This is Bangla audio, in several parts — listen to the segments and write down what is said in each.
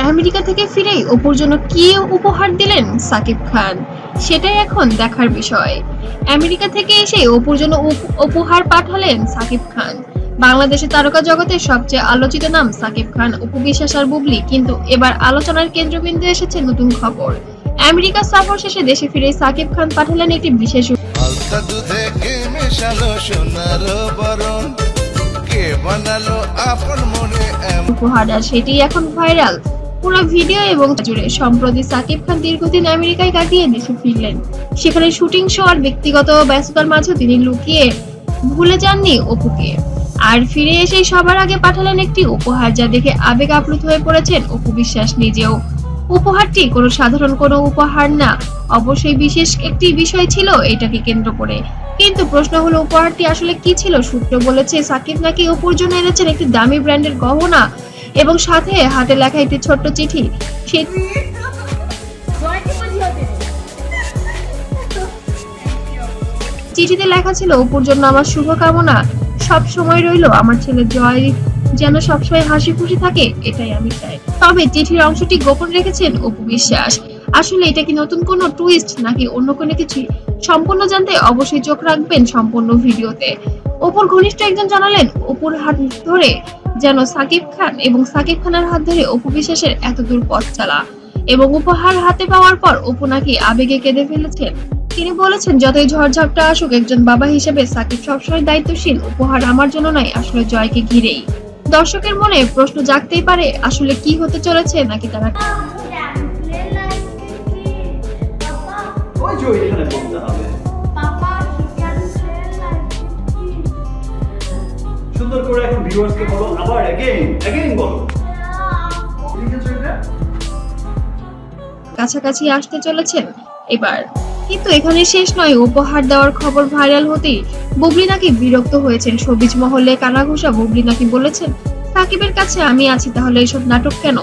আমেরিকা থেকে ফিরেই অপুর জন্য কি উপহার দিলেন সাকিব খান, সেটাই এখন দেখার বিষয়। আমেরিকা থেকে এসে অপুর জন্য উপহার পাঠালেন সাকিব খান। বাংলাদেশের তারকা জগতের সবচেয়ে আলোচিত নাম সাকিব খান, অপু বিশ্বাস আর বুবলি, কিন্তু এবার আলোচনার কেন্দ্রবিন্দু এসেছে নতুন খবর। আমেরিকা সফর শেষে দেশে ফিরে সাকিব খান পাঠালেন একটি বিশেষ উপহার, আর সেটি এখন ভাইরাল। পুরো ভিডিও এবং জুড়ে সম্প্রতি সাকিব খান দীর্ঘদিন আমেরিকায় কাটিয়ে দেশে ফিরলেন। সেখানে শুটিং শো আর ব্যক্তিগত ব্যস্ততার মাঝে তিনি লুকিয়ে ভুলে যাননি অপুকে, আর ফিরে এসে সবার আগে পাঠালেন একটি উপহার, যা দেখে আবেগ আপ্লুত হয়ে পড়েছেন অপু বিশ্বাস নিজেও। উপহারটি কোনো সাধারণ কোনো উপহার না, অবশ্যই বিশেষ একটি বিষয় ছিল এটাকে কেন্দ্র করে। কিন্তু প্রশ্ন হলো উপহারটি আসলে কি ছিল। সূত্র বলেছে সাকিব নাকি অপুর জন্য এনেছেন একটি দামি ব্র্যান্ডের গহনা এবং সাথে হাতে লেখা একটি ছোট্ট চিঠি। সেই চিঠিতে লেখা ছিল, অপুর জন্য আমার শুভকামনা, সব সময় রইল আমার ছেলে জয় যেন সবসময় হাসি খুশি থাকে, এটাই আমি চাই। তবে চিঠির অংশটি গোপন রেখেছেন অপু বিশ্বাস। আসলে এটা কি নতুন কোনো টুইস্ট নাকি অন্য কোনো কিছু, সম্পূর্ণ জানতে অবশ্যই চোখ রাখবেন সম্পূর্ণ ভিডিওতে। অপুর ঘনিষ্ঠ একজন জানালেন, অপুর হাত ধরে যেন সাকিব খান এবং সাকিব খানের হাত ধরে অপু বিশ্বাসের এতদূর পথ চলা, এবং উপহার হাতে পাওয়ার পর অপু নাকি আবেগে কেঁদে ফেলেছেন। তিনি বলেছেন, যতই ঝড়ঝাপটা আসুক, একজন বাবা হিসেবে সাকিব সবসময় দায়িত্বশীল। উপহার আমার জন্য নয়, আসলে জয়কে ঘিরেই। দর্শকের মনে প্রশ্ন জাগতেই পারে, আসলে কি হতে চলেছে, নাকি তারা সুন্দর করে এখন ভিউয়ার্সকে বলো, আবার अगेन বলো, কাছাকাছি আসতে চলেছেন এবার। কিন্তু এখানে শেষ নয়, উপহার দেওয়ার খবর ভাইরাল হতেই বুবলি নাকি বিরক্ত হয়েছেন। শোবিজ মহলে কানাঘুষা বুবলি নাকি বলেছেন, সাকিবের কাছে আমি আছি, তাহলে এসব নাটক কেন?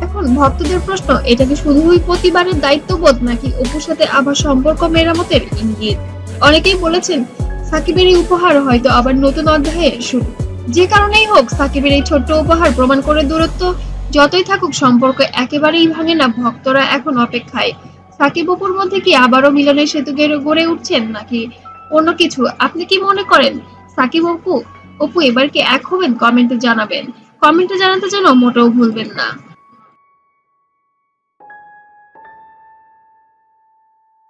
এখন ভক্তদের প্রশ্ন, এটা কি শুধুই প্রতিবারের দায়িত্ববোধ নাকি অপুর সাথে আবার সম্পর্ক মেরামতের ইঙ্গিত? অনেকেই বলেছেন সাকিবের এই উপহার হয়তো আবার নতুন অধ্যায়ের শুরু। যে কারণেই হোক, সাকিবের এই ছোট্ট উপহার প্রমাণ করে দূরত্ব যতই থাকুক, সম্পর্ক একেবারেই ভাঙে না। ভক্তরা এখন অপেক্ষায়, সাকিব অপুর মধ্যে কি আবারও মিলনের সেতু গড়ে উঠছেন নাকি অন্য কিছু? আপনি কি মনে করেন সাকিব অপু এবার কি এক হবেন? কমেন্টে জানাবেন। কমেন্টে জানাতে যেন মোটেও ভুলবেন না।